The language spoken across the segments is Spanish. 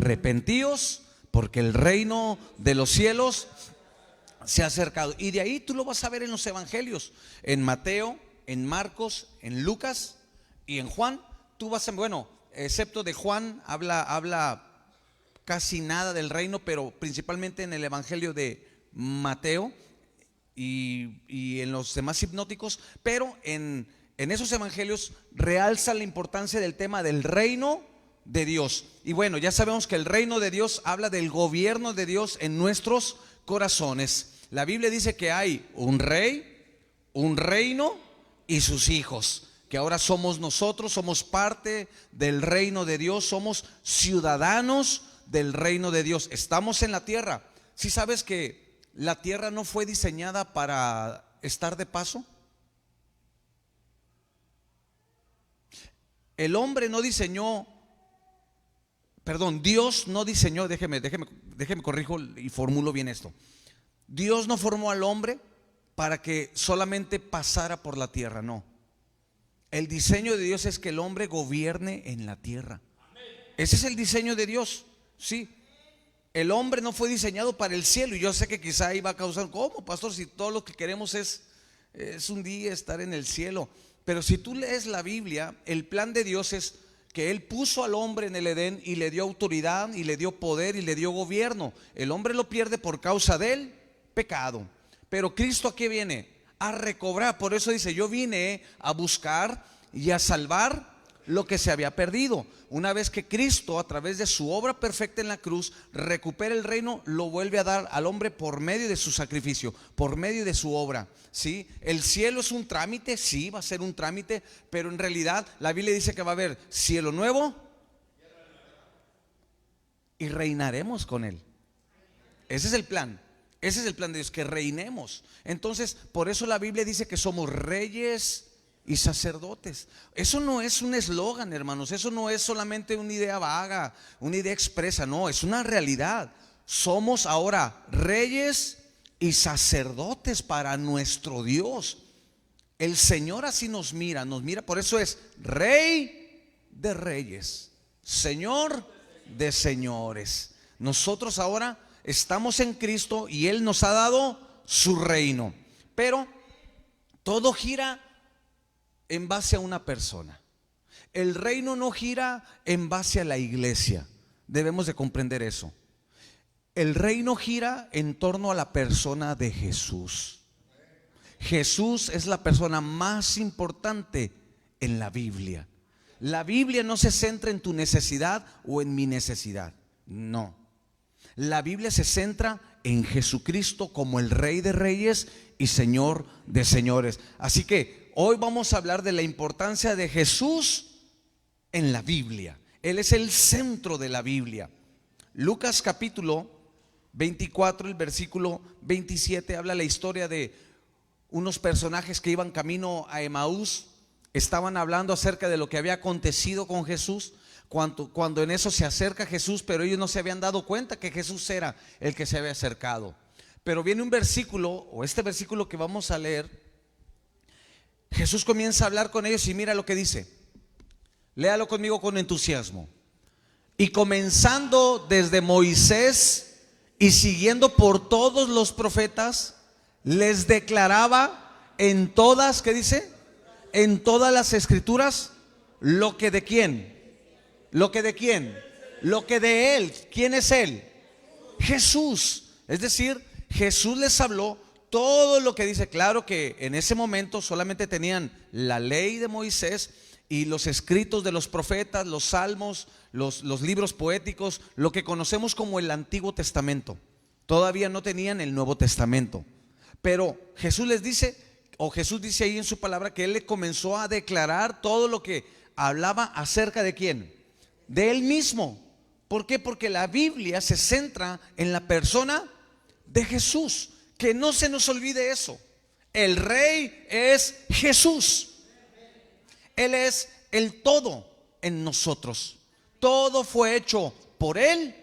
arrepentíos, porque el reino de los cielos se ha acercado. Y de ahí tú lo vas a ver en los evangelios, en Mateo, en Marcos, en Lucas y en Juan. Tú vas a, bueno, excepto de Juan, habla casi nada del reino, pero principalmente en el evangelio de Mateo y en los demás hipnóticos. Pero en esos evangelios realza la importancia del tema del reino de Dios. Y bueno, ya sabemos que el reino de Dios habla del gobierno de Dios en nuestros corazones. La Biblia dice que hay un rey, un reino y sus hijos, que ahora somos nosotros, somos parte del reino de Dios, somos ciudadanos del reino de Dios. Estamos en la tierra. ¿Sí sabes que la tierra no fue diseñada para estar de paso? El hombre no diseñó, perdón, Dios no diseñó, déjeme corrijo y formulo bien esto. Dios no formó al hombre para que solamente pasara por la tierra, no. El diseño de Dios es que el hombre gobierne en la tierra. Ese es el diseño de Dios, sí. El hombre no fue diseñado para el cielo. Y yo sé que quizá iba a causar, ¿cómo, pastor? Si todo lo que queremos es un día estar en el cielo. Pero si tú lees la Biblia, el plan de Dios es que Él puso al hombre en el Edén y le dio autoridad y le dio poder y le dio gobierno. El hombre lo pierde por causa del pecado. Pero Cristo, ¿a qué viene? A recobrar. Por eso dice, yo vine a buscar y a salvar lo que se había perdido. Una vez que Cristo, a través de su obra perfecta en la cruz, recupera el reino, lo vuelve a dar al hombre por medio de su sacrificio, por medio de su obra. ¿Sí? El cielo es un trámite, sí, va a ser un trámite, pero en realidad la Biblia dice que va a haber cielo nuevo y reinaremos con Él. Ese es el plan. Ese es el plan de Dios, que reinemos. Entonces, por eso la Biblia dice que somos reyes y sacerdotes. Eso no es un eslogan, hermanos. Eso no es solamente una idea vaga, una idea expresa. No, es una realidad. Somos ahora reyes y sacerdotes para nuestro Dios. El Señor así nos mira, por eso es Rey de reyes, Señor de señores. Nosotros ahora estamos en Cristo y Él nos ha dado su reino. Pero todo gira en base a una persona. El reino no gira en base a la iglesia. Debemos de comprender eso. El reino gira en torno a la persona de Jesús. Jesús es la persona más importante en la Biblia. La Biblia no se centra en tu necesidad o en mi necesidad. No. La Biblia se centra en Jesucristo como el Rey de reyes y Señor de señores. Así que hoy vamos a hablar de la importancia de Jesús en la Biblia. Él es el centro de la Biblia. Lucas capítulo 24, el versículo 27 habla la historia de unos personajes que iban camino a Emaús. Estaban hablando acerca de lo que había acontecido con Jesús. Cuando en eso se acerca Jesús, pero ellos no se habían dado cuenta que Jesús era el que se había acercado. Pero viene un versículo, o este versículo que vamos a leer. Jesús comienza a hablar con ellos y mira lo que dice. Léalo conmigo con entusiasmo. Y comenzando desde Moisés y siguiendo por todos los profetas, les declaraba en todas, ¿qué dice? En todas las escrituras, lo que de quién. ¿Lo que de quién? Lo que de Él. ¿Quién es Él? Jesús. Es decir, Jesús les habló todo lo que dice. Claro que en ese momento solamente tenían la ley de Moisés y los escritos de los profetas, los salmos, los libros poéticos, lo que conocemos como el Antiguo Testamento. Todavía no tenían el Nuevo Testamento. Pero Jesús les dice, o Jesús dice ahí en su palabra, que Él le comenzó a declarar todo lo que hablaba acerca de quién. De Él mismo. ¿Por qué? Porque la Biblia se centra en la persona de Jesús. Que no se nos olvide eso. El Rey es Jesús. Él es el todo en nosotros. Todo fue hecho por Él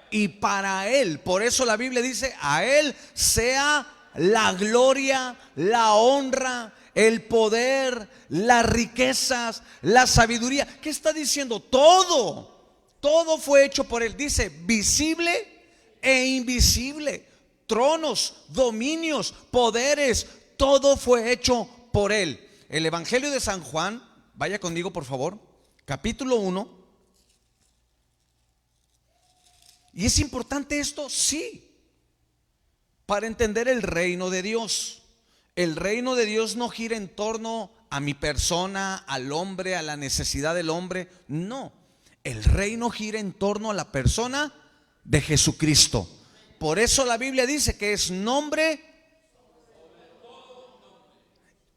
y para Él. Por eso la Biblia dice, a Él sea la gloria, la honra, el poder, las riquezas, la sabiduría. ¿Qué está diciendo? Todo Todo fue hecho por Él. Dice, visible e invisible. Tronos, dominios, poderes, todo fue hecho por Él. El Evangelio de San Juan, vaya conmigo por favor, capítulo 1. ¿Y es importante esto? Sí. Para entender el reino de Dios. El reino de Dios no gira en torno a mi persona, al hombre, a la necesidad del hombre. No. El reino gira en torno a la persona de Jesucristo. Por eso la Biblia dice que es nombre.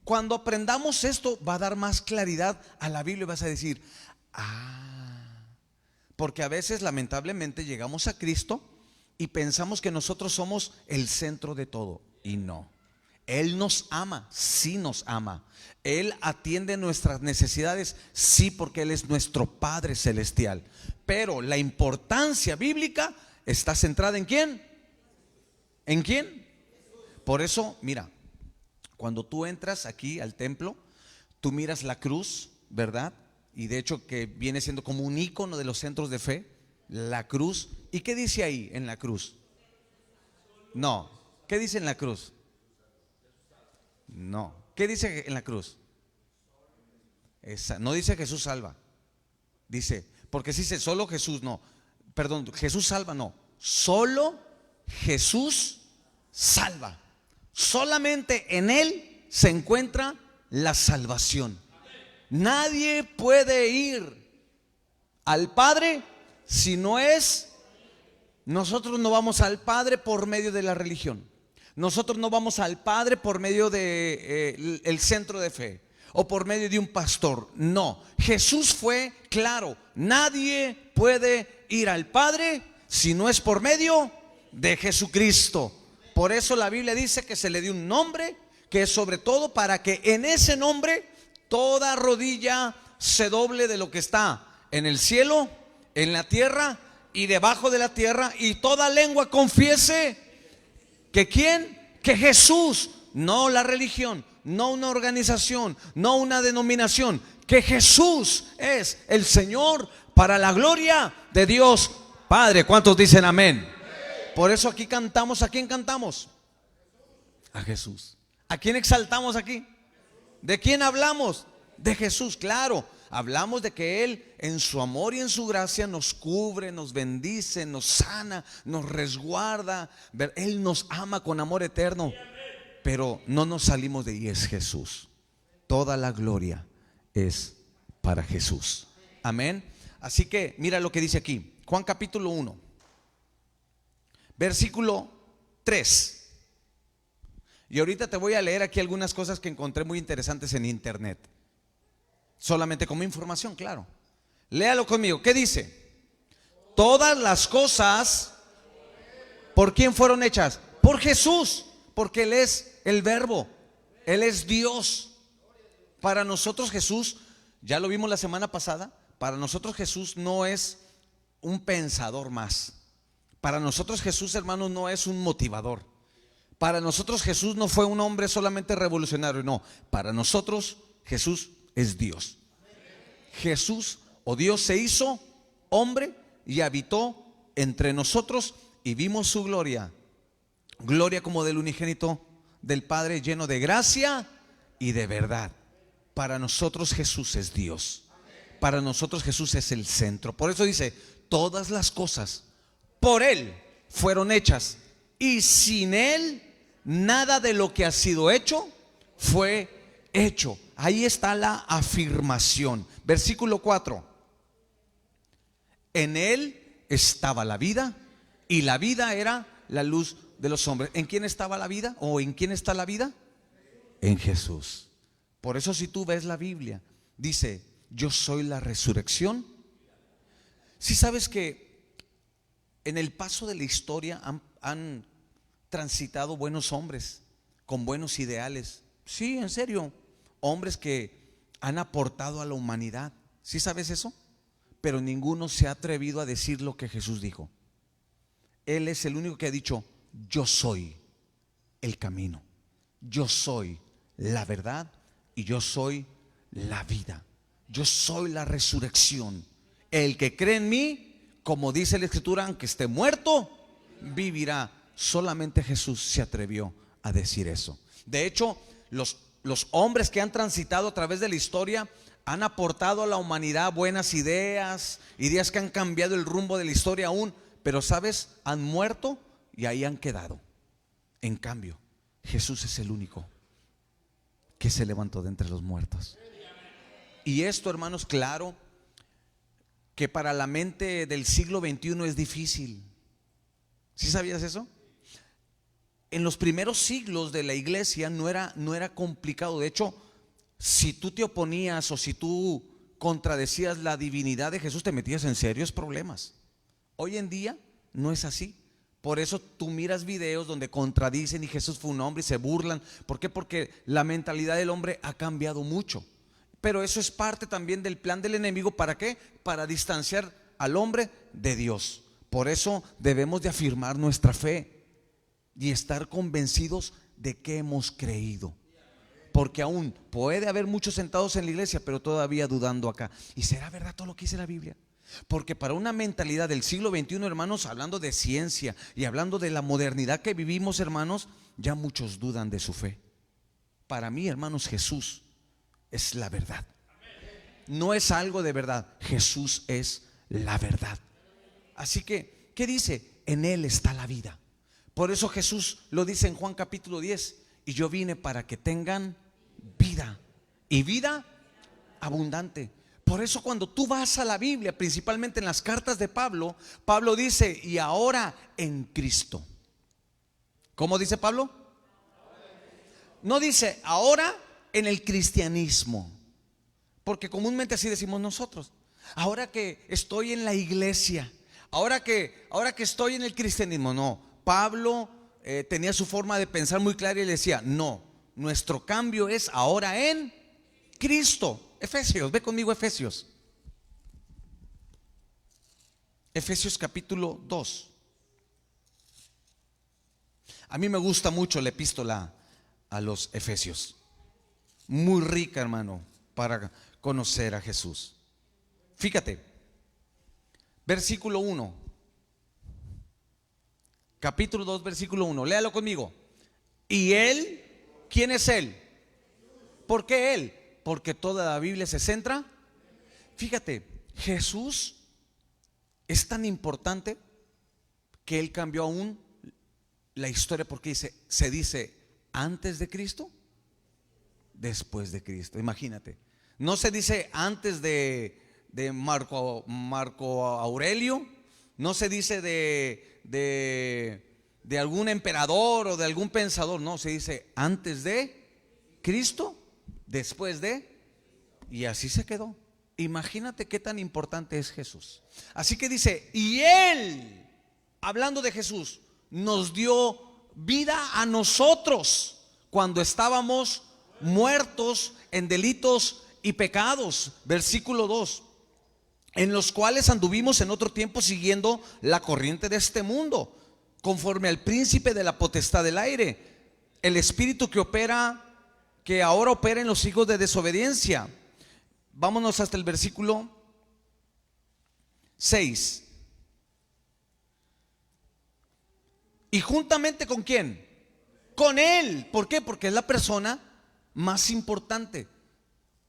Cuando aprendamos esto va a dar más claridad a la Biblia y vas a decir, porque a veces lamentablemente llegamos a Cristo y pensamos que nosotros somos el centro de todo, y no. Él nos ama, sí nos ama. Él atiende nuestras necesidades, sí, porque Él es nuestro Padre celestial. Pero la importancia bíblica está centrada ¿en quién? ¿En quién? Por eso, mira, cuando tú entras aquí al templo, tú miras la cruz, ¿verdad? Y de hecho que viene siendo como un icono de los centros de fe, la cruz. ¿Y qué dice ahí en la cruz? No, ¿qué dice en la cruz? No, ¿qué dice en la cruz? No dice Jesús salva. Dice, porque si dice solo Jesús, no, perdón, Jesús salva, no, solo Jesús salva. Solamente en Él se encuentra la salvación. Nadie puede ir al Padre si no es. Nosotros no vamos al Padre por medio de la religión. Nosotros no vamos al Padre por medio de el centro de fe o por medio de un pastor. No, Jesús fue claro. Nadie puede ir al Padre si no es por medio de Jesucristo. Por eso la Biblia dice que se le dio un nombre que es sobre todo, para que en ese nombre toda rodilla se doble de lo que está en el cielo, en la tierra y debajo de la tierra, y toda lengua confiese que ¿quién? Que Jesús, no la religión, no una organización, no una denominación, que Jesús es el Señor, para la gloria de Dios Padre. ¿Cuántos dicen amén? Por eso aquí cantamos. ¿A quién cantamos? A Jesús. ¿A quién exaltamos aquí? ¿De quién hablamos? De Jesús, claro. Hablamos de que Él en su amor y en su gracia nos cubre, nos bendice, nos sana, nos resguarda. Él nos ama con amor eterno. Pero no nos salimos de ahí, es Jesús. Toda la gloria es para Jesús. Amén. Así que mira lo que dice aquí, Juan capítulo 1, versículo 3. Y ahorita te voy a leer aquí algunas cosas que encontré muy interesantes en internet. Solamente como información, claro. Léalo conmigo. ¿Qué dice? Todas las cosas, ¿por quién fueron hechas? Por Jesús, porque Él es el Verbo, Él es Dios. Para nosotros Jesús, ya lo vimos la semana pasada, para nosotros Jesús no es un pensador más. Para nosotros Jesús, hermanos, no es un motivador. Para nosotros Jesús no fue un hombre solamente revolucionario, no. Para nosotros Jesús es Dios. Jesús o Dios se hizo hombre y habitó entre nosotros, y vimos su gloria. Gloria como del unigénito del Padre, lleno de gracia y de verdad. Para nosotros Jesús es Dios. Para nosotros Jesús es el centro. Por eso dice, todas las cosas por Él fueron hechas, y sin Él nada de lo que ha sido hecho fue hecho. Ahí está la afirmación. Versículo 4. En Él estaba la vida, y la vida era la luz de los hombres. ¿En quién estaba la vida? ¿O en quién está la vida? En Jesús. Por eso si tú ves la Biblia, dice, yo soy la resurrección. Si sabes que en el paso de la historia han transitado buenos hombres con buenos ideales. Sí, en serio, hombres que han aportado a la humanidad. ¿Sí sabes eso? Pero ninguno se ha atrevido a decir lo que Jesús dijo. Él es el único que ha dicho, yo soy el camino, yo soy la verdad y yo soy la vida. Yo soy la resurrección. El que cree en mí, como dice la Escritura, aunque esté muerto, vivirá. Solamente Jesús se atrevió a decir eso. De hecho, los hombres que han transitado a través de la historia han aportado a la humanidad buenas ideas, ideas que han cambiado el rumbo de la historia aún, pero sabes, han muerto y ahí han quedado. En cambio, Jesús es el único que se levantó de entre los muertos. Y esto, hermanos, claro que para la mente del siglo XXI es difícil. ¿Sí sabías eso? En los primeros siglos de la iglesia no era complicado. De hecho, si tú te oponías o si tú contradecías la divinidad de Jesús, te metías en serios problemas. Hoy en día no es así. Por eso tú miras videos donde contradicen y Jesús fue un hombre y se burlan. ¿Por qué? Porque la mentalidad del hombre ha cambiado mucho. Pero eso es parte también del plan del enemigo. ¿Para qué? Para distanciar al hombre de Dios. Por eso debemos de afirmar nuestra fe y estar convencidos de que hemos creído. Porque aún puede haber muchos sentados en la iglesia, pero todavía dudando acá. ¿Y será verdad todo lo que dice la Biblia? Porque para una mentalidad del siglo XXI, hermanos, hablando de ciencia y hablando de la modernidad que vivimos, hermanos, ya muchos dudan de su fe. Para mí, hermanos, Jesús es la verdad. No es algo de verdad, Jesús es la verdad. Así que, ¿qué dice? En Él está la vida. Por eso Jesús lo dice en Juan capítulo 10: y yo vine para que tengan vida, y vida abundante. Por eso cuando tú vas a la Biblia, principalmente en las cartas de Pablo, Pablo dice: y ahora en Cristo. ¿Cómo dice Pablo? No dice ahora en el cristianismo, porque comúnmente así decimos nosotros. Ahora que estoy en la iglesia, ahora que estoy en el cristianismo. No, Pablo tenía su forma de pensar muy clara y le decía: no, nuestro cambio es ahora en Cristo. Efesios, ve conmigo Efesios. Efesios capítulo 2. A mí me gusta mucho la epístola a los Efesios. Muy rica, hermano, para conocer a Jesús. Fíjate, versículo 1. Capítulo 2, versículo 1. Léalo conmigo. Y Él, ¿quién es Él? ¿Por qué Él? Porque toda la Biblia se centra. Fíjate, Jesús es tan importante que Él cambió aún la historia, porque se dice antes de Cristo, después de Cristo. Imagínate, no se dice antes de Marco Aurelio, no se dice de algún emperador o de algún pensador, no, se dice antes de Cristo, después de, y así se quedó. Imagínate qué tan importante es Jesús. Así que dice: y Él, hablando de Jesús, nos dio vida a nosotros cuando estábamos muertos en delitos y pecados. Versículo 2: en los cuales anduvimos en otro tiempo siguiendo la corriente de este mundo, conforme al príncipe de la potestad del aire, el espíritu que ahora opera en los hijos de desobediencia. Vámonos hasta el versículo 6. Y juntamente ¿con quién? Con Él. ¿Por qué? Porque es la persona más importante.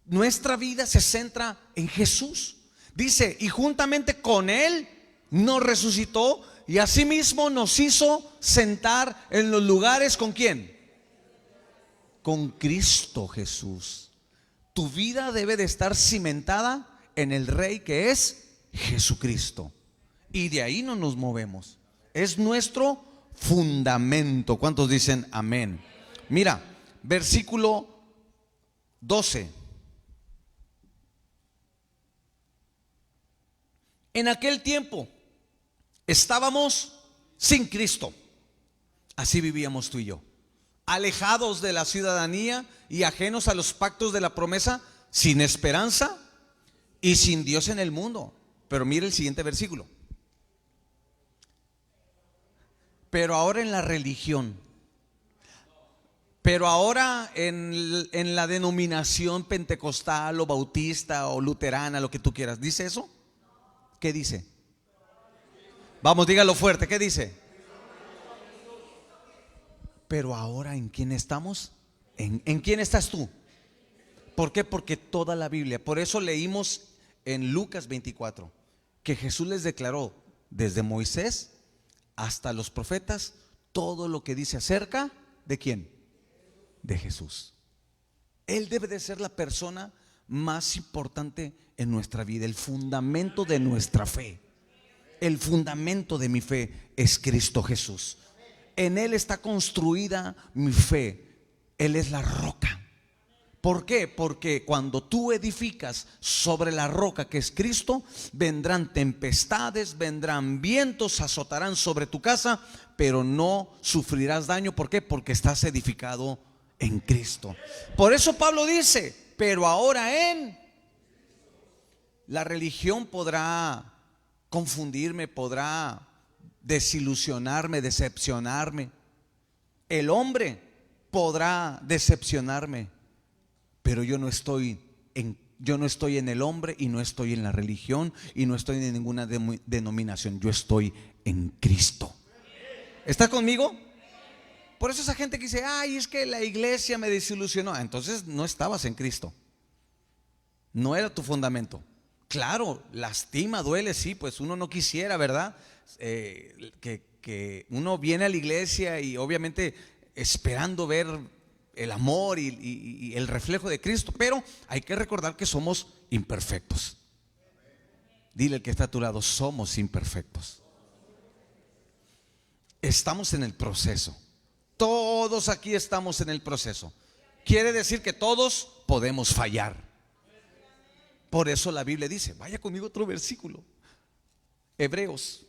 Nuestra vida se centra en Jesús. Dice: y juntamente con Él nos resucitó y asimismo nos hizo sentar en los lugares. ¿Con quién? Con Cristo Jesús. Tu vida debe de estar cimentada en el Rey, que es Jesucristo, y de ahí no nos movemos. Es nuestro fundamento. ¿Cuántos dicen amén? Mira, versículo 12. En aquel tiempo estábamos sin Cristo. Así vivíamos tú y yo, alejados de la ciudadanía y ajenos a los pactos de la promesa, sin esperanza y sin Dios en el mundo. Pero mire el siguiente versículo: pero ahora en la religión, pero ahora en la denominación pentecostal o bautista o luterana, lo que tú quieras, ¿dice eso? ¿Qué dice? Vamos, dígalo fuerte, ¿qué dice? Pero ahora, ¿en quién estamos? ¿En quién estás tú? ¿Por qué? Porque toda la Biblia, por eso leímos en Lucas 24 que Jesús les declaró desde Moisés hasta los profetas todo lo que dice acerca de quién, de Jesús. Él debe de ser la persona más importante en nuestra vida, el fundamento de nuestra fe. El fundamento de mi fe es Cristo Jesús. En Él está construida mi fe. Él es la roca. ¿Por qué? Porque cuando tú edificas sobre la roca que es Cristo, vendrán tempestades, vendrán vientos, azotarán sobre tu casa, pero no sufrirás daño. ¿Por qué? Porque estás edificado en Cristo. Por eso Pablo dice, pero ahora en la religión podrá confundirme, podrá desilusionarme, decepcionarme. El hombre podrá decepcionarme, pero yo no estoy en el hombre y no estoy en la religión y no estoy en ninguna denominación. Yo estoy en Cristo. ¿Está conmigo? Por eso esa gente que dice, ay, es que la iglesia me desilusionó. Entonces no estabas en Cristo. No era tu fundamento. Claro, lastima, duele, sí, pues uno no quisiera, ¿verdad? Que uno viene a la iglesia y obviamente esperando ver el amor y el reflejo de Cristo, pero hay que recordar que somos imperfectos. Dile al que está a tu lado, somos imperfectos. Estamos en el proceso. Todos aquí estamos en el proceso. Quiere decir que todos podemos fallar. Por eso la Biblia dice, vaya conmigo otro versículo, Hebreos.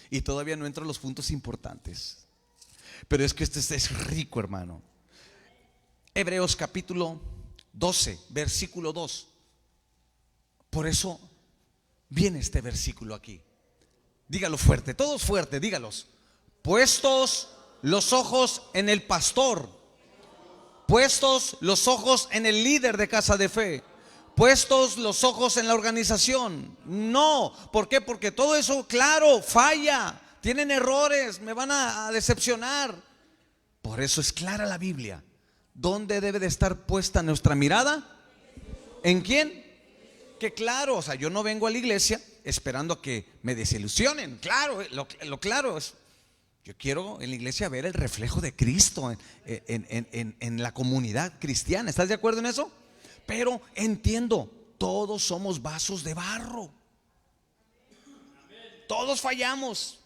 Y todavía no entro a los puntos importantes, pero es que este es rico, hermano. Hebreos capítulo 12, versículo 2. Por eso viene este versículo aquí. Dígalo fuerte, todos fuerte, dígalos. Puestos los ojos en el pastor, puestos los ojos en el líder de casa de fe, puestos los ojos en la organización. No, ¿por qué? Porque todo eso, claro, falla, tienen errores, me van a decepcionar. Por eso es clara la Biblia. ¿Dónde debe de estar puesta nuestra mirada? ¿En quién? Que claro, o sea, yo no vengo a la iglesia esperando a que me desilusionen. Claro, lo claro es, yo quiero en la iglesia ver el reflejo de Cristo en la comunidad cristiana. ¿Estás de acuerdo en eso? Pero entiendo, todos somos vasos de barro. Todos fallamos.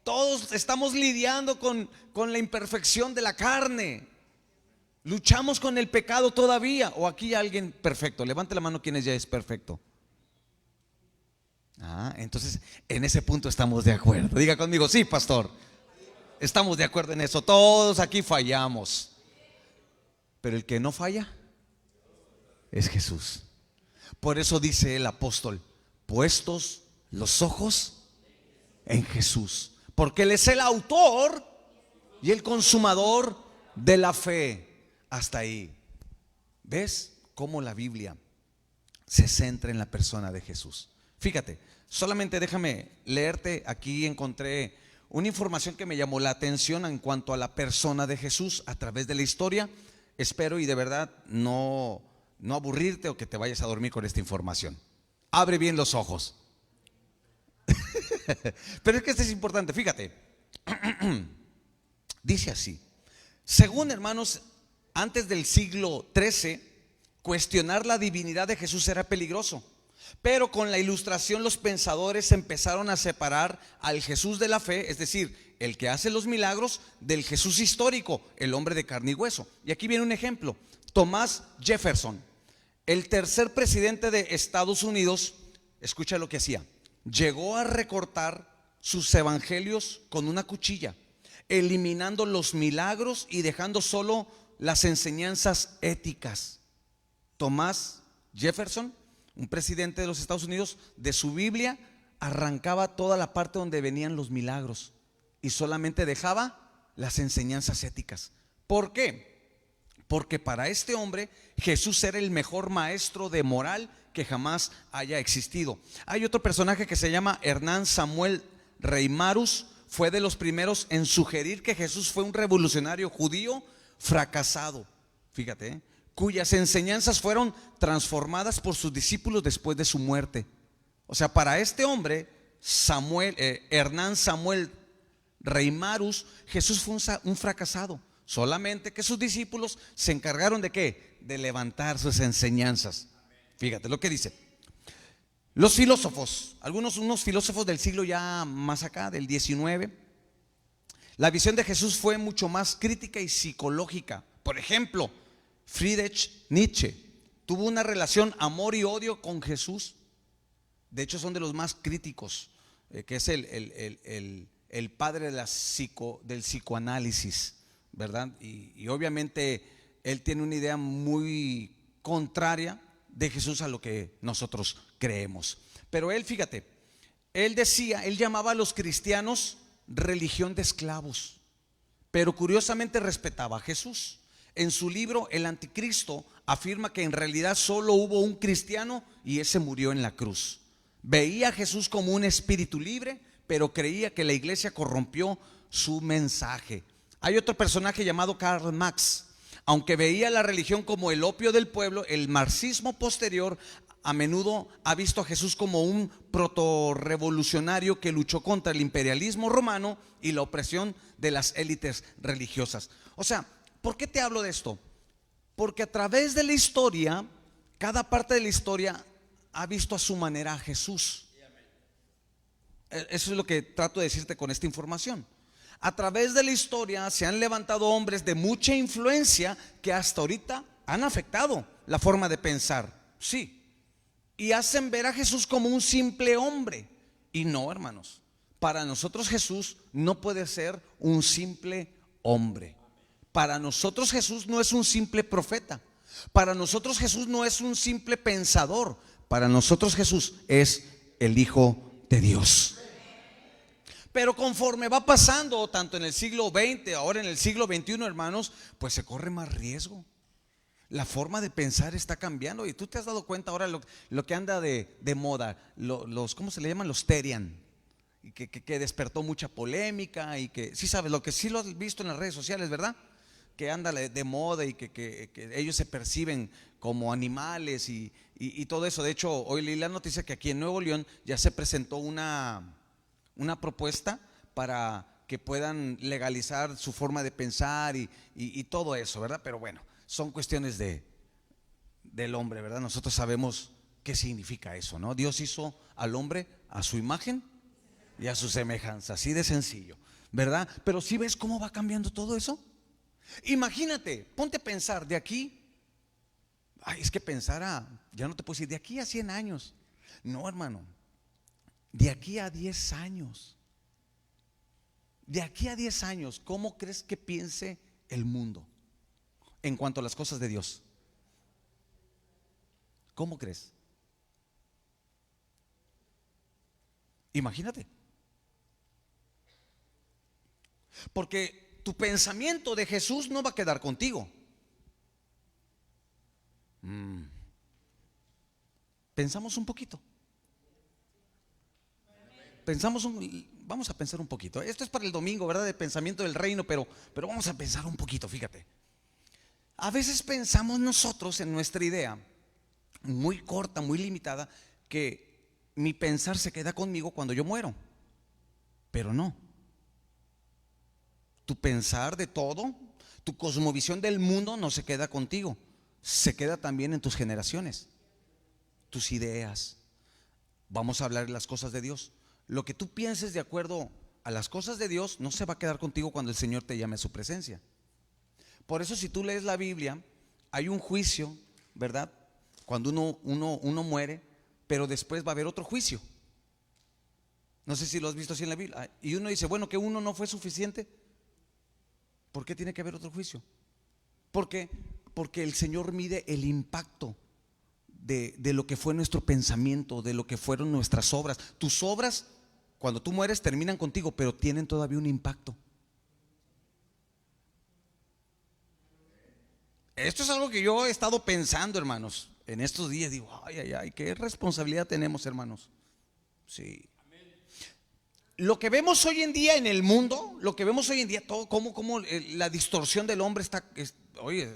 Todos estamos lidiando con la imperfección de la carne. Luchamos con el pecado todavía. ¿O aquí hay alguien perfecto? Levante la mano quienes ya es perfecto. Entonces en ese punto estamos de acuerdo. Diga conmigo, sí, pastor. Estamos de acuerdo en eso. Todos aquí fallamos. Pero el que no falla es Jesús. Por eso dice el apóstol, puestos los ojos en Jesús, porque Él es el autor y el consumador de la fe. Hasta ahí. ¿Ves cómo la Biblia se centra en la persona de Jesús? Fíjate, solamente déjame leerte. Aquí encontré una información que me llamó la atención en cuanto a la persona de Jesús a través de la historia. Espero y de verdad no aburrirte o que te vayas a dormir con esta información. Abre bien los ojos. Pero es que esto es importante, fíjate. Dice así: según, hermanos, antes del siglo XIII, cuestionar la divinidad de Jesús era peligroso. Pero con la Ilustración los pensadores empezaron a separar al Jesús de la fe, es decir, el que hace los milagros, del Jesús histórico, el hombre de carne y hueso. Y aquí viene un ejemplo. Thomas Jefferson, el tercer presidente de Estados Unidos, escucha lo que hacía. Llegó a recortar sus evangelios con una cuchilla, eliminando los milagros y dejando solo las enseñanzas éticas. Thomas Jefferson, un presidente de los Estados Unidos, de su Biblia arrancaba toda la parte donde venían los milagros y solamente dejaba las enseñanzas éticas. ¿Por qué? Porque para este hombre Jesús era el mejor maestro de moral que jamás haya existido. Hay otro personaje que se llama Hernán Samuel Reimarus. Fue de los primeros en sugerir que Jesús fue un revolucionario judío fracasado, fíjate, cuyas enseñanzas fueron transformadas por sus discípulos después de su muerte. O sea, para este hombre, Hernán Samuel Reimarus, Jesús fue un fracasado. Solamente que sus discípulos se encargaron de ¿qué? De levantar sus enseñanzas. Fíjate lo que dice. Los filósofos, unos filósofos del siglo ya más acá, del 19, la visión de Jesús fue mucho más crítica y psicológica. Por ejemplo, Friedrich Nietzsche tuvo una relación amor y odio con Jesús. De hecho, son de los más críticos, que es el padre de del psicoanálisis, ¿verdad? Y obviamente él tiene una idea muy contraria de Jesús a lo que nosotros creemos. Pero él, fíjate, él llamaba a los cristianos religión de esclavos, pero curiosamente respetaba a Jesús. En su libro El Anticristo afirma que en realidad solo hubo un cristiano y ese murió en la cruz. Veía a Jesús como un espíritu libre, pero creía que la iglesia corrompió su mensaje. Hay otro personaje llamado Karl Marx. Aunque veía la religión como el opio del pueblo, el marxismo posterior a menudo ha visto a Jesús como un protorrevolucionario que luchó contra el imperialismo romano y la opresión de las élites religiosas. O sea, ¿por qué te hablo de esto? Porque a través de la historia, cada parte de la historia ha visto a su manera a Jesús. Eso es lo que trato de decirte con esta información. A través de la historia se han levantado hombres de mucha influencia que hasta ahorita han afectado la forma de pensar, sí, y hacen ver a Jesús como un simple hombre. Y no, hermanos, para nosotros Jesús no puede ser un simple hombre. Para nosotros Jesús no es un simple profeta. Para nosotros Jesús no es un simple pensador. Para nosotros Jesús es el Hijo de Dios. Pero conforme va pasando, tanto en el siglo XX, ahora en el siglo XXI, hermanos, pues se corre más riesgo. La forma de pensar está cambiando. Y tú te has dado cuenta ahora lo que anda de moda, ¿cómo se le llaman? Los Terian, y que despertó mucha polémica. Y que, sí sabes, sí lo has visto en las redes sociales, ¿verdad? Que anda de moda y que ellos se perciben como animales y todo eso. De hecho, hoy leí la noticia que aquí en Nuevo León ya se presentó una propuesta para que puedan legalizar su forma de pensar y todo eso, ¿verdad? Pero bueno, son cuestiones del hombre, ¿verdad? Nosotros sabemos qué significa eso, ¿no? Dios hizo al hombre a su imagen y a su semejanza, así de sencillo, ¿verdad? Pero ¿sí ves cómo va cambiando todo eso? Imagínate, ponte a pensar de aquí, es que pensar ya no te puedo decir, de aquí a 100 años, no, hermano. De aquí a 10 años, de aquí a 10 años, ¿cómo crees que piense el mundo en cuanto a las cosas de Dios? ¿Cómo crees? Imagínate. Porque tu pensamiento de Jesús no va a quedar contigo. Pensamos un poquito. Vamos a pensar un poquito. Esto es para el domingo, ¿verdad? De pensamiento del reino, pero vamos a pensar un poquito, fíjate. A veces pensamos nosotros en nuestra idea, muy corta, muy limitada, que mi pensar se queda conmigo cuando yo muero. Pero no. Tu pensar de todo, tu cosmovisión del mundo no se queda contigo. Se queda también en tus generaciones, tus ideas. Vamos a hablar de las cosas de Dios. Lo que tú pienses de acuerdo a las cosas de Dios no se va a quedar contigo cuando el Señor te llame a su presencia. Por eso, si tú lees la Biblia, hay un juicio, ¿verdad? Cuando uno muere, pero después va a haber otro juicio. No sé si lo has visto así en la Biblia. Y uno dice, bueno, que uno no fue suficiente. ¿Por qué tiene que haber otro juicio? Porque el Señor mide el impacto de lo que fue nuestro pensamiento, de lo que fueron nuestras obras. Tus obras, cuando tú mueres, terminan contigo, pero tienen todavía un impacto. Esto es algo que yo he estado pensando, hermanos. En estos días digo, ay, ay, ay, qué responsabilidad tenemos, hermanos. Sí. Lo que vemos hoy en día en el mundo, lo que vemos hoy en día, todo, como la distorsión del hombre está, oye,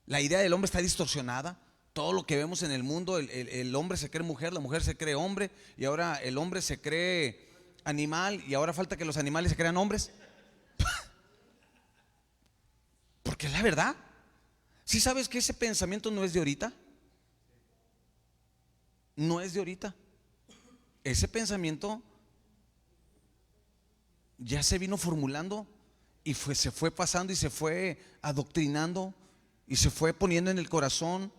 la idea del hombre está distorsionada. Todo lo que vemos en el mundo, el hombre se cree mujer, la mujer se cree hombre, y ahora el hombre se cree animal, y ahora falta que los animales se crean hombres. Porque es la verdad. ¿Sí sabes que ese pensamiento no es de ahorita? No es de ahorita. Ese pensamiento ya se vino formulando y se fue pasando y se fue adoctrinando y se fue poniendo en el corazón.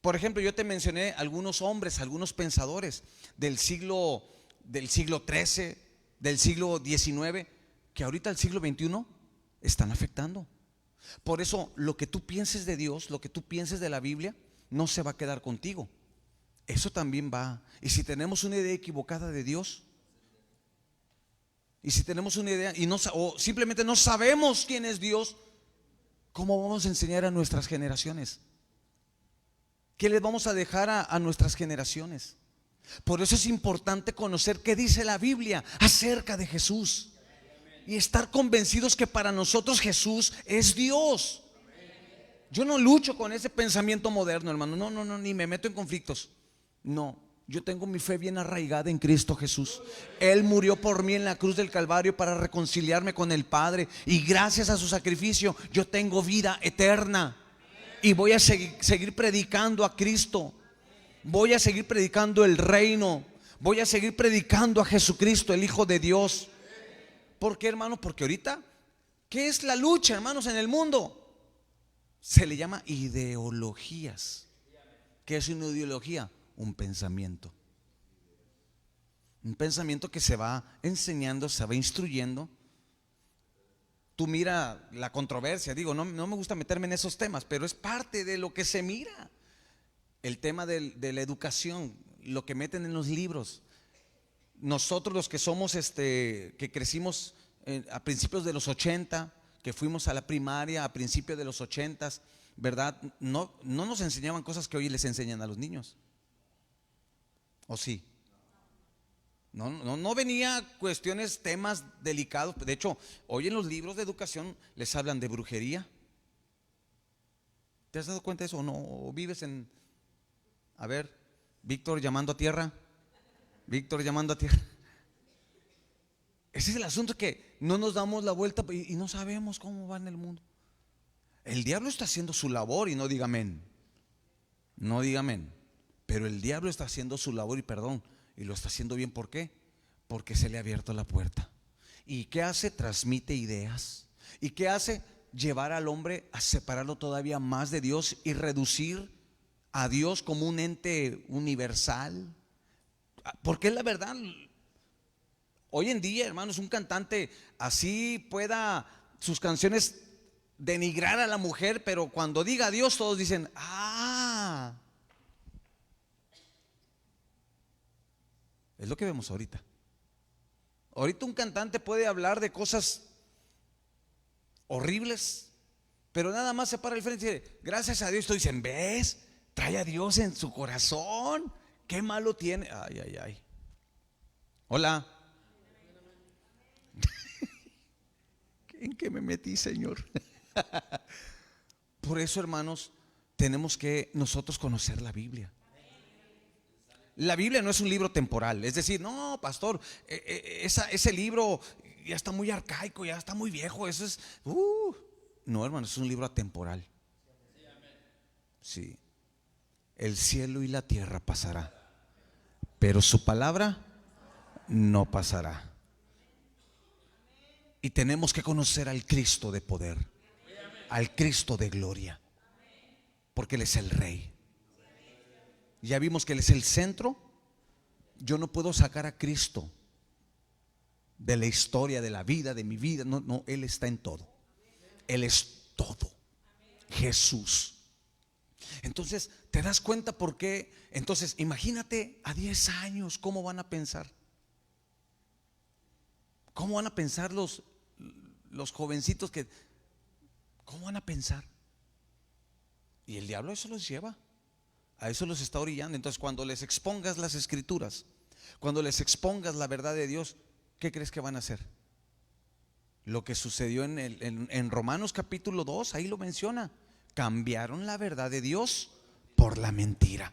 Por ejemplo, yo te mencioné algunos hombres, algunos pensadores del siglo XIII, del siglo XIX, que ahorita el siglo XXI están afectando. Por eso lo que tú pienses de Dios, lo que tú pienses de la Biblia, no se va a quedar contigo. Eso también va. Y si tenemos una idea equivocada de Dios, y si tenemos una idea o simplemente no sabemos quién es Dios, ¿cómo vamos a enseñar a nuestras generaciones? ¿Qué les vamos a dejar a nuestras generaciones? Por eso es importante conocer qué dice la Biblia acerca de Jesús y estar convencidos que para nosotros Jesús es Dios. Yo no lucho con ese pensamiento moderno, hermano. No, no, no, ni me meto en conflictos. No, yo tengo mi fe bien arraigada en Cristo Jesús. Él murió por mí en la cruz del Calvario para reconciliarme con el Padre, y gracias a su sacrificio yo tengo vida eterna. Y voy a seguir predicando a Cristo. Voy a seguir predicando el reino. Voy a seguir predicando a Jesucristo, el Hijo de Dios. ¿Por qué, hermano? Porque ahorita, ¿qué es la lucha, hermanos, en el mundo? Se le llama ideologías. ¿Qué es una ideología? Un pensamiento. Un pensamiento que se va enseñando, se va instruyendo. Tú mira la controversia, digo, no me gusta meterme en esos temas, pero es parte de lo que se mira. El tema de la educación, lo que meten en los libros. Nosotros los que somos, que crecimos a principios de los 80, que fuimos a la primaria a principios de los 80, ¿verdad? No nos enseñaban cosas que hoy les enseñan a los niños. ¿O sí? No venía cuestiones, temas delicados. De hecho, hoy en los libros de educación les hablan de brujería. ¿Te has dado cuenta de eso o no? ¿O vives en... A ver, Víctor llamando a tierra. Víctor llamando a tierra. Ese es el asunto, que no nos damos la vuelta y no sabemos cómo va en el mundo. El diablo está haciendo su labor, y no diga amén. No diga amén. Pero el diablo está haciendo su labor, y lo está haciendo bien. ¿Por qué? Porque se le ha abierto la puerta. ¿Y qué hace? Transmite ideas. ¿Y qué hace? Llevar al hombre a separarlo todavía más de Dios y reducir a Dios como un ente universal. Porque es la verdad. Hoy en día, hermanos, un cantante así pueda sus canciones denigrar a la mujer, pero cuando diga Dios todos dicen, ah. Es lo que vemos ahorita. Ahorita un cantante puede hablar de cosas horribles, pero nada más se para al frente y dice, gracias a Dios. Todos dicen, ¿ves? Trae a Dios en su corazón. ¿Qué malo tiene? Ay, ay, ay. Hola. ¿En qué me metí, Señor? Por eso, hermanos, tenemos que nosotros conocer la Biblia. La Biblia no es un libro temporal. Es decir, no, pastor, ese libro ya está muy arcaico, ya está muy viejo. Eso es, no, hermano, es un libro atemporal. Sí. El cielo y la tierra pasará, pero su palabra no pasará. Y tenemos que conocer al Cristo de poder, al Cristo de gloria, porque Él es el Rey. Ya vimos que Él es el centro. Yo no puedo sacar a Cristo de la historia, de la vida, de mi vida. No, Él está en todo. Él es todo. Jesús. Entonces, ¿te das cuenta por qué? Entonces, imagínate a 10 años, ¿cómo van a pensar? ¿Cómo van a pensar los jovencitos ¿cómo van a pensar? Y el diablo a eso los lleva, a eso los está orillando. Entonces cuando les expongas las escrituras, cuando les expongas la verdad de Dios, ¿qué crees que van a hacer? Lo que sucedió en Romanos capítulo 2, ahí lo menciona. Cambiaron la verdad de Dios por la mentira.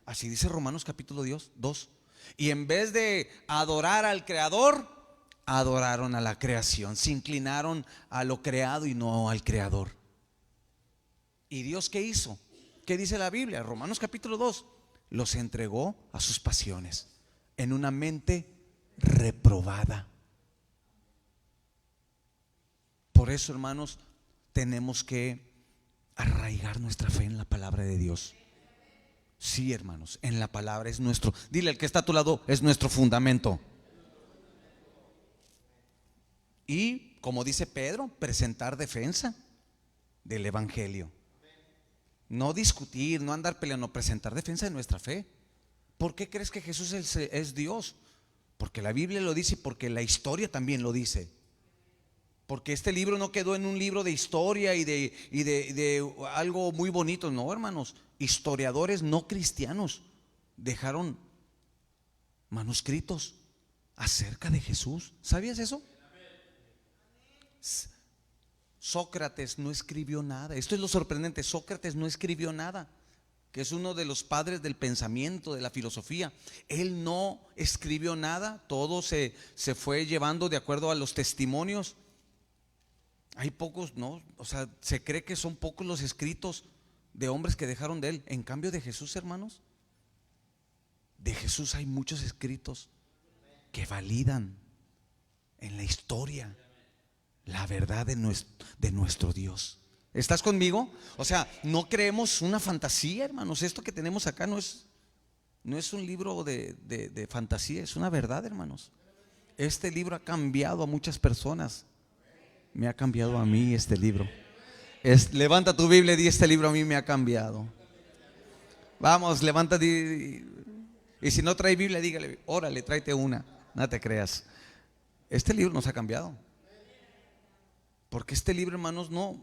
Así dice Romanos capítulo 2. Y en vez de adorar al Creador, adoraron a la creación. Se inclinaron a lo creado y no al Creador. ¿Y Dios qué hizo? ¿Qué dice la Biblia? Romanos capítulo 2. Los entregó a sus pasiones en una mente reprobada. Por eso, hermanos, tenemos que arraigar nuestra fe en la palabra de Dios. Sí, hermanos, en la palabra es nuestro. Dile al que está a tu lado, es nuestro fundamento. Y como dice Pedro, presentar defensa del evangelio. No discutir, no andar peleando, presentar defensa de nuestra fe. ¿Por qué crees que Jesús es Dios? Porque la Biblia lo dice y porque la historia también lo dice. Porque este libro no quedó en un libro de historia y de algo muy bonito. No, hermanos, historiadores no cristianos dejaron manuscritos acerca de Jesús. ¿Sabías eso? Sócrates no escribió nada. Esto es lo sorprendente. Sócrates no escribió nada, que es uno de los padres del pensamiento, de la filosofía. Él no escribió nada. Todo se fue llevando de acuerdo a los testimonios. Hay pocos, ¿no? O sea, se cree que son pocos los escritos de hombres que dejaron de él. En cambio de Jesús, hermanos, de Jesús hay muchos escritos que validan en la historia la verdad de nuestro Dios. ¿Estás conmigo? O sea, no creemos una fantasía, hermanos. Esto que tenemos acá no es un libro de fantasía, es una verdad, hermanos. Este libro ha cambiado a muchas personas. Me ha cambiado a mí este libro. Levanta tu Biblia y di: este libro a mí me ha cambiado. Vamos, levanta. Y si no trae Biblia, dígale: órale, tráete una. No te creas. Este libro nos ha cambiado. Porque este libro, hermanos, no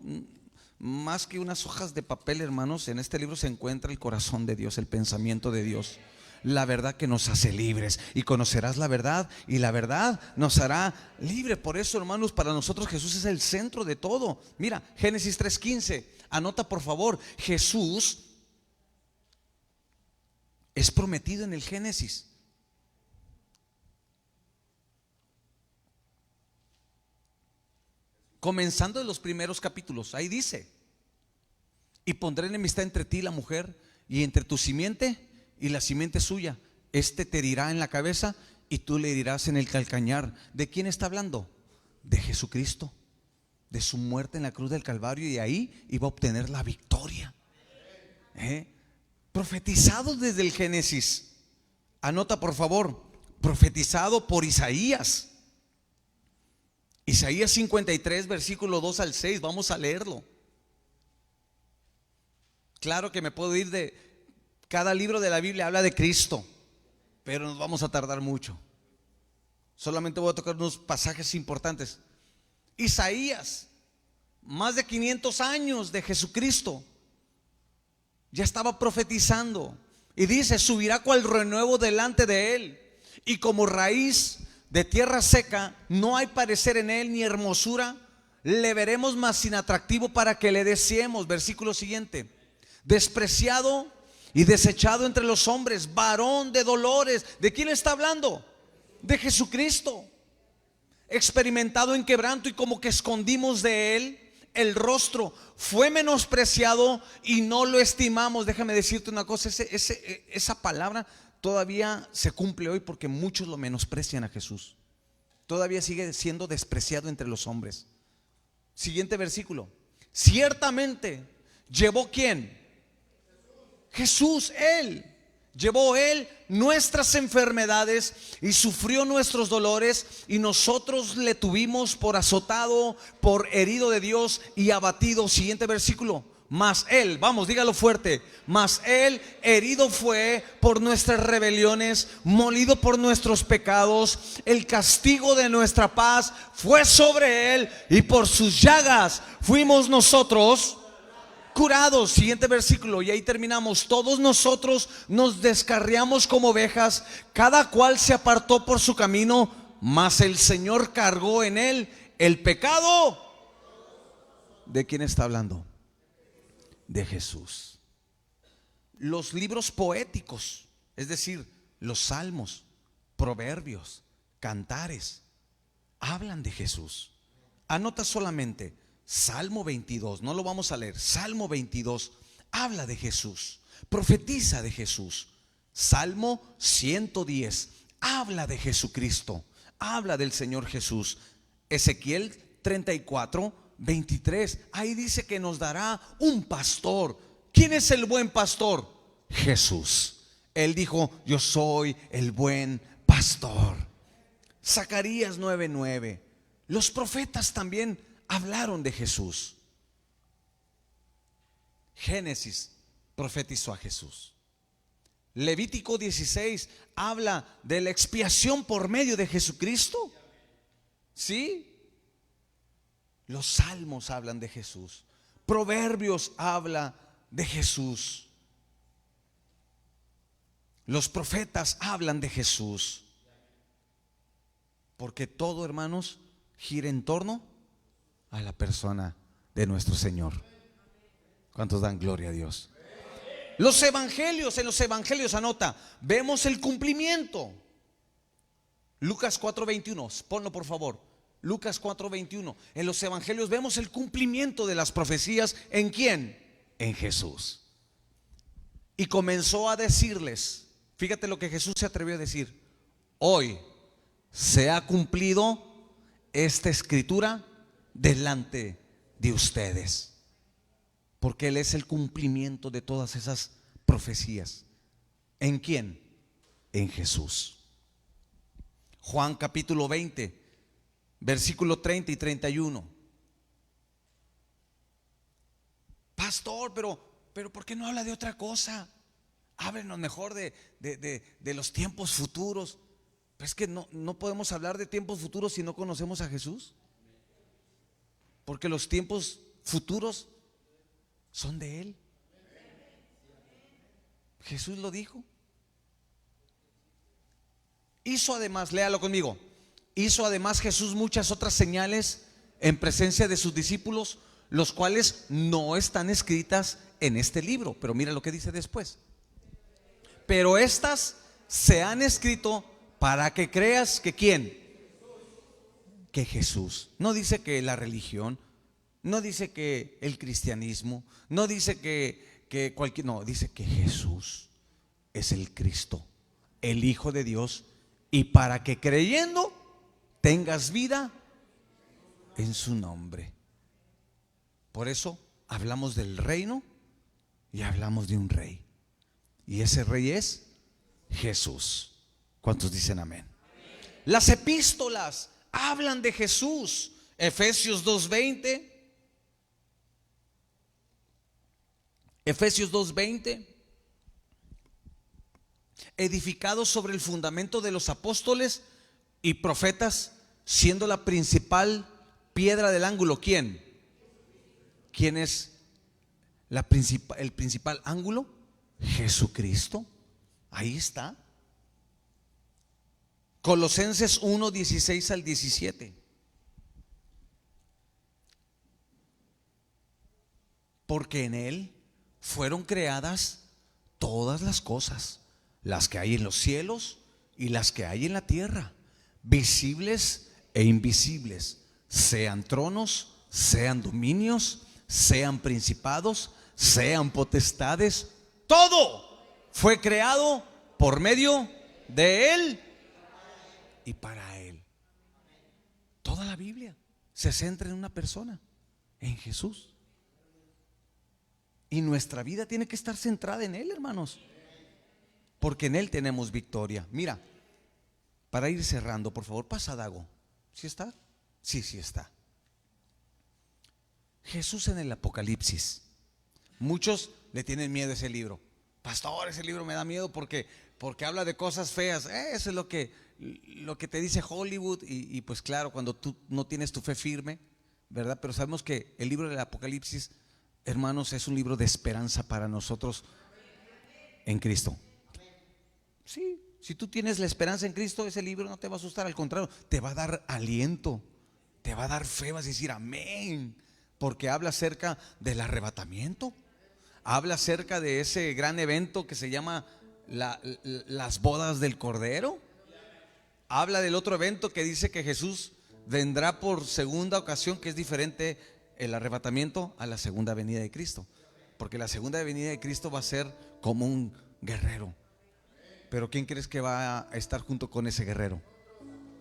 más que unas hojas de papel, hermanos, en este libro se encuentra el corazón de Dios, el pensamiento de Dios. La verdad que nos hace libres. Y conocerás la verdad, y la verdad nos hará libre. Por eso, hermanos, para nosotros Jesús es el centro de todo. Mira, Génesis 3:15. Anota por favor. Jesús es prometido en el Génesis. Comenzando en los primeros capítulos. Ahí dice: y pondré enemistad entre ti y la mujer, y entre tu simiente y la simiente suya. Este te herirá en la cabeza y tú le herirás en el calcañar. ¿De quién está hablando? De Jesucristo, de su muerte en la cruz del Calvario, y ahí iba a obtener la victoria. Profetizado desde el Génesis. Anota por favor, profetizado por Isaías. Isaías 53, versículo 2 al 6. Vamos a leerlo. Claro que me puedo ir de cada libro de la Biblia, habla de Cristo, pero nos vamos a tardar mucho. Solamente voy a tocar unos pasajes importantes. Isaías, más de 500 años de Jesucristo, ya estaba profetizando y dice: subirá cual renuevo delante de él, y como raíz de tierra seca, no hay parecer en él ni hermosura, le veremos más sin atractivo para que le deseemos. Versículo siguiente: despreciado y desechado entre los hombres, varón de dolores. ¿De quién está hablando? De Jesucristo. Experimentado en quebranto, y como que escondimos de él el rostro. Fue menospreciado y no lo estimamos. Déjame decirte una cosa, esa palabra todavía se cumple hoy, porque muchos lo menosprecian a Jesús. Todavía sigue siendo despreciado entre los hombres. Siguiente versículo: ciertamente llevó ¿quién? Jesús. Él llevó nuestras enfermedades y sufrió nuestros dolores, y nosotros le tuvimos por azotado, por herido de Dios y abatido. Siguiente versículo: mas él, vamos, dígalo fuerte, mas él herido fue por nuestras rebeliones, molido por nuestros pecados. El castigo de nuestra paz fue sobre él, y por sus llagas fuimos nosotros. curados. Siguiente versículo, y ahí terminamos. Todos nosotros nos descarriamos como ovejas, cada cual se apartó por su camino, mas el Señor cargó en él el pecado. ¿De quién está hablando? De Jesús. Los libros poéticos, es decir, los salmos, proverbios, cantares, hablan de Jesús. Anota solamente Salmo 22, no lo vamos a leer. Salmo 22 habla de Jesús, profetiza de Jesús. Salmo 110 habla de Jesucristo, habla del Señor Jesús. Ezequiel 34, 23, ahí dice que nos dará un pastor. ¿Quién es el buen pastor? Jesús. Él dijo: yo soy el buen pastor. Zacarías 9:9. Los profetas también hablaron de Jesús. Génesis profetizó a Jesús. Levítico 16 habla de la expiación por medio de Jesucristo. ¿Sí? Los salmos hablan de Jesús. Proverbios habla de Jesús. Los profetas hablan de Jesús. Porque todo, hermanos, gira en torno a la persona de nuestro Señor. ¿Cuántos dan gloria a Dios? Los evangelios, en los evangelios, anota, vemos el cumplimiento. Lucas 4:21, ponlo por favor. Lucas 4:21. En los evangelios vemos el cumplimiento de las profecías. ¿En quién? En Jesús. Y comenzó a decirles, fíjate lo que Jesús se atrevió a decir: hoy se ha cumplido esta escritura delante de ustedes. Porque Él es el cumplimiento de todas esas profecías. ¿En quién? En Jesús. Juan capítulo 20, versículo 30 y 31. Pastor, pero ¿por qué no habla de otra cosa? Háblenos mejor de los tiempos futuros. Pero es que no podemos hablar de tiempos futuros si no conocemos a Jesús. Porque los tiempos futuros son de Él. Jesús lo dijo. Hizo además, léalo conmigo, hizo además Jesús muchas otras señales en presencia de sus discípulos, los cuales no están escritas en este libro. Pero mira lo que dice después: pero estas se han escrito para que creas que ¿quién? Que Jesús. No dice que la religión, no dice que el cristianismo, no dice que cualquier, no, dice que Jesús es el Cristo, el Hijo de Dios, y para que creyendo tengas vida en su nombre. Por eso hablamos del reino y hablamos de un rey, y ese rey es Jesús. ¿Cuántos dicen amén? Las epístolas hablan de Jesús. Efesios 2:20. Efesios 2:20. Edificados sobre el fundamento de los apóstoles y profetas, siendo la principal piedra del ángulo. ¿Quién? ¿Quién es el principal ángulo? Jesucristo. Ahí está. Colosenses 1:16 al 17. Porque en Él fueron creadas todas las cosas, las que hay en los cielos y las que hay en la tierra, visibles e invisibles, sean tronos, sean dominios, sean principados, sean potestades. Todo fue creado por medio de Él y para Él. Toda la Biblia se centra en una persona, en Jesús. Y nuestra vida tiene que estar centrada en Él, hermanos, porque en Él tenemos victoria. Mira, para ir cerrando, por favor, pasa Dago. ¿Sí está? Sí está. Jesús en el Apocalipsis. Muchos le tienen miedo a ese libro. Pastor, ese libro me da miedo porque habla de cosas feas. Eso es lo que te dice Hollywood. Y pues claro, cuando tú no tienes tu fe firme, ¿verdad? Pero sabemos que el libro del Apocalipsis Hermanos, es un libro de esperanza para nosotros en Cristo. Sí, si tú tienes la esperanza en Cristo, ese libro no te va a asustar, al contrario, te va a dar aliento, te va a dar fe, vas a decir amén, porque habla acerca del arrebatamiento, habla acerca de ese gran evento que se llama las bodas del Cordero. Habla del otro evento que dice que Jesús vendrá por segunda ocasión, que es diferente el arrebatamiento a la segunda venida de Cristo, porque la segunda venida de Cristo va a ser como un guerrero. Pero ¿quién crees que va a estar junto con ese guerrero?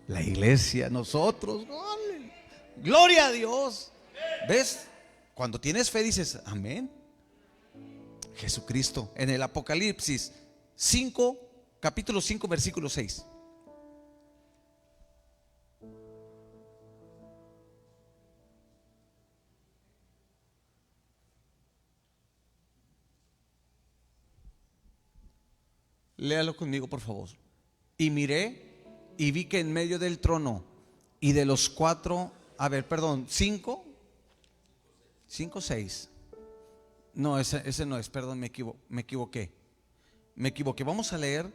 La iglesia, nosotros. Gloria a Dios. ¿Ves? Cuando tienes fe dices amén. Jesucristo en el Apocalipsis 5, capítulo 5, versículo 6. Léalo conmigo, por favor. Y miré y vi que en medio del trono y de los cuatro, cinco, 6. No, ese no es, perdón, me equivoqué. Vamos a leer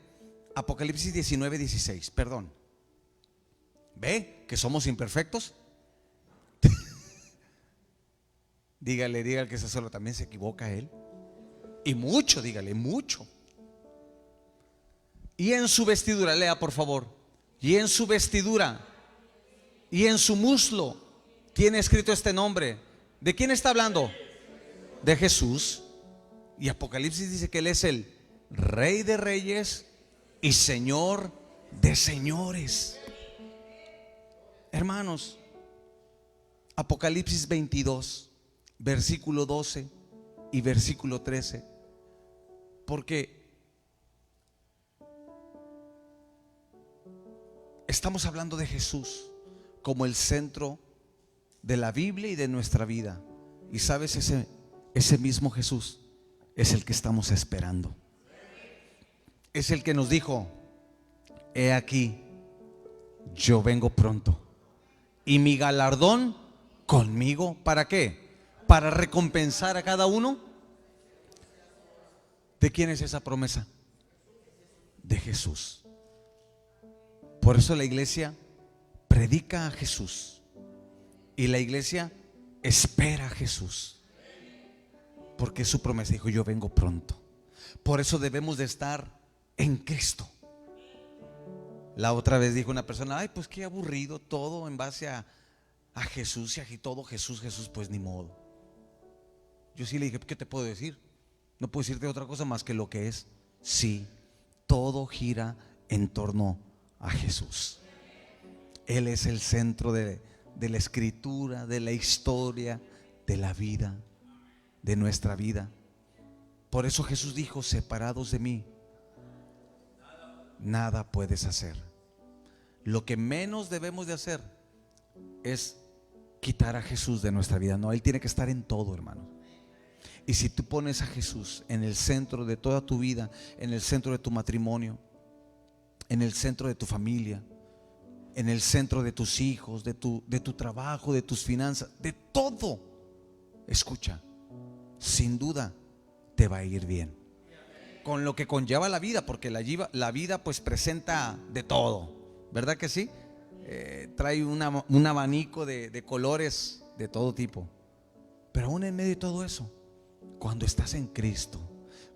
Apocalipsis 19, 16, perdón. ¿Ve que somos imperfectos? dígale al que está solo, también se equivoca él. Y mucho, dígale, mucho. Y en su vestidura, lea por favor. Y en su vestidura y en su muslo tiene escrito este nombre. ¿De quién está hablando? De Jesús. Y Apocalipsis dice que Él es el Rey de Reyes y Señor de Señores. Hermanos, Apocalipsis 22, versículo 12 y versículo 13. Porque estamos hablando de Jesús como el centro de la Biblia y de nuestra vida. Y sabes, ese mismo Jesús es el que estamos esperando. Es el que nos dijo: he aquí, yo vengo pronto, y mi galardón conmigo. ¿Para qué? Para recompensar a cada uno. ¿De quién es esa promesa? De Jesús. Por eso la iglesia predica a Jesús y la iglesia espera a Jesús, porque su promesa dijo: yo vengo pronto. Por eso debemos de estar en Cristo. La otra vez dijo una persona: ay, pues qué aburrido todo en base a Jesús, y todo Jesús, pues ni modo. Yo sí le dije: ¿qué te puedo decir? No puedo decirte otra cosa más que lo que es. Sí, todo gira en torno a Jesús. Él es el centro de la escritura, de la historia, de la vida, de nuestra vida. Por eso Jesús dijo: separados de mí, nada puedes hacer. Lo que menos debemos de hacer es quitar a Jesús de nuestra vida. No, Él tiene que estar en todo, hermano. Y si tú pones a Jesús en el centro de toda tu vida, en el centro de tu matrimonio, en el centro de tu familia, en el centro de tus hijos, de tu trabajo, de tus finanzas, de todo, escucha, sin duda te va a ir bien. Con lo que conlleva la vida, porque la vida pues presenta de todo, ¿verdad que sí? Trae un abanico de colores de todo tipo. Pero aún en medio de todo eso, cuando estás en Cristo,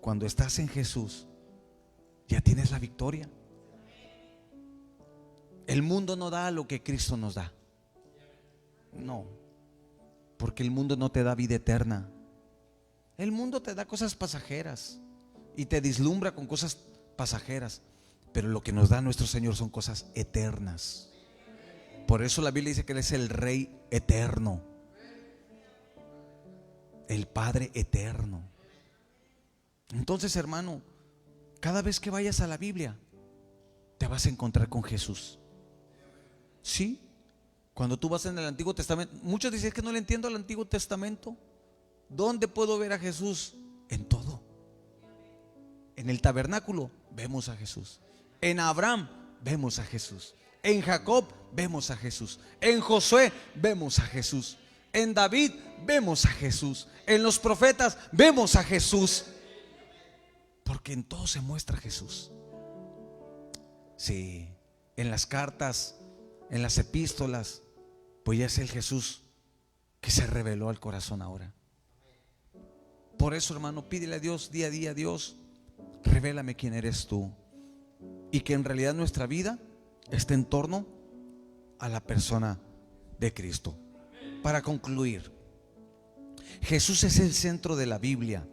cuando estás en Jesús, ya tienes la victoria. El mundo no da lo que Cristo nos da. No, porque el mundo no te da vida eterna. El mundo te da cosas pasajeras y te deslumbra con cosas pasajeras, pero lo que nos da nuestro Señor son cosas eternas. Por eso la Biblia dice que Él es el Rey eterno, el Padre eterno. Entonces, hermano, cada vez que vayas a la Biblia te vas a encontrar con Jesús. Sí, cuando tú vas en el Antiguo Testamento, muchos dicen: es que no le entiendo al Antiguo Testamento. ¿Dónde puedo ver a Jesús? En todo. En el tabernáculo vemos a Jesús. En Abraham vemos a Jesús. En Jacob vemos a Jesús. En Josué vemos a Jesús. En David vemos a Jesús. En los profetas vemos a Jesús. Porque en todo se muestra Jesús. Sí, en las cartas, en las epístolas, pues ya es el Jesús que se reveló al corazón ahora. Por eso, hermano, pídele a Dios día a día: Dios, revélame quién eres tú. Y que en realidad nuestra vida esté en torno a la persona de Cristo. Para concluir, Jesús es el centro de la Biblia.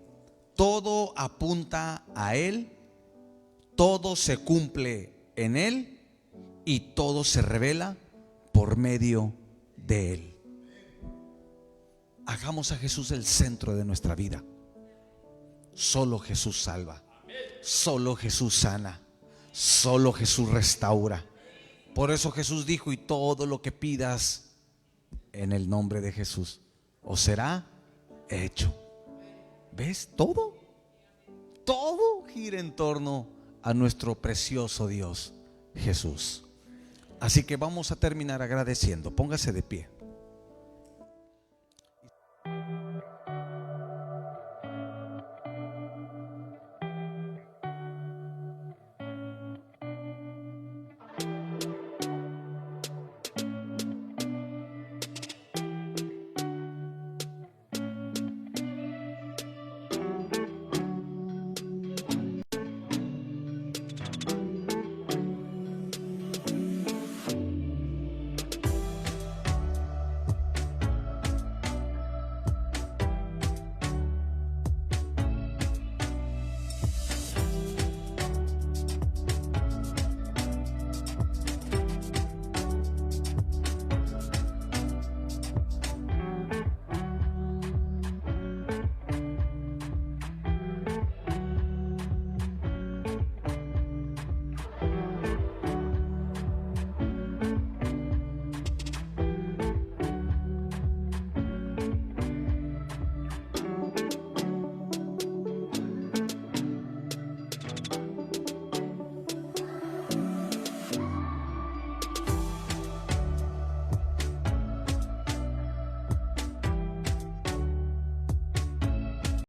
Todo apunta a Él, todo se cumple en Él y todo se revela por medio de Él. Hagamos a Jesús el centro de nuestra vida. Solo Jesús salva, solo Jesús sana, solo Jesús restaura. Por eso Jesús dijo: y todo lo que pidas en el nombre de Jesús os será hecho. ¿Ves? Todo gira en torno a nuestro precioso Dios Jesús. Así que vamos a terminar agradeciendo. Póngase de pie.